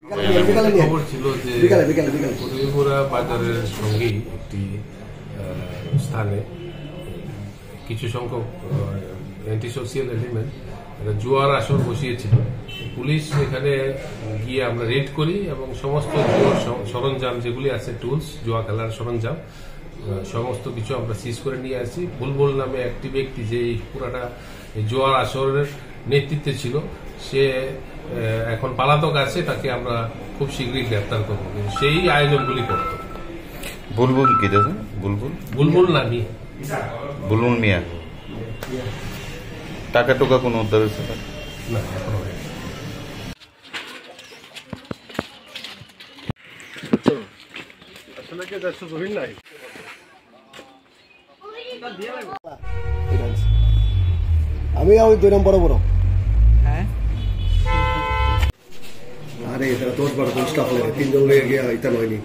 খবর ছিল যে কদমীপুরা বাজারের সঙ্গেই একটি স্থানে কিছু সংখ্যক অ্যান্টি সোশিয়াল এলিমেন্ট জুয়ার আসর বসিয়েছিল। পুলিশ এখানে গিয়ে আমরা রেড করি এবং সমস্ত জুয়ার সরঞ্জাম যেগুলি আছে, টুলস, জুয়া খেলার সরঞ্জাম সমস্ত কিছু আমরা সিজ করে নিয়ে আসি। বুলবুল নামে একটি ব্যক্তি যে পুরাটা জুয়ার আসরের নেতৃত্বে ছিল, সে এখন পলাতক আছে, তাকে আমরা খুব শীঘ্রই গ্রেপ্তার করবো। সেই আয়োজনগুলি করত। বুলবুল কি দেখুন? বুলবুল না মিয়া। বুলবুল মিয়া। টাকা টোকা কোনো উদ্ধার হয়েছে না, এখনো হয়নি। আমি ওই 2 নম্বর বড় আরে এটা 10-12 স্টাফ লাগে, 3 জন লেগে গিয়া এটা নয়নি।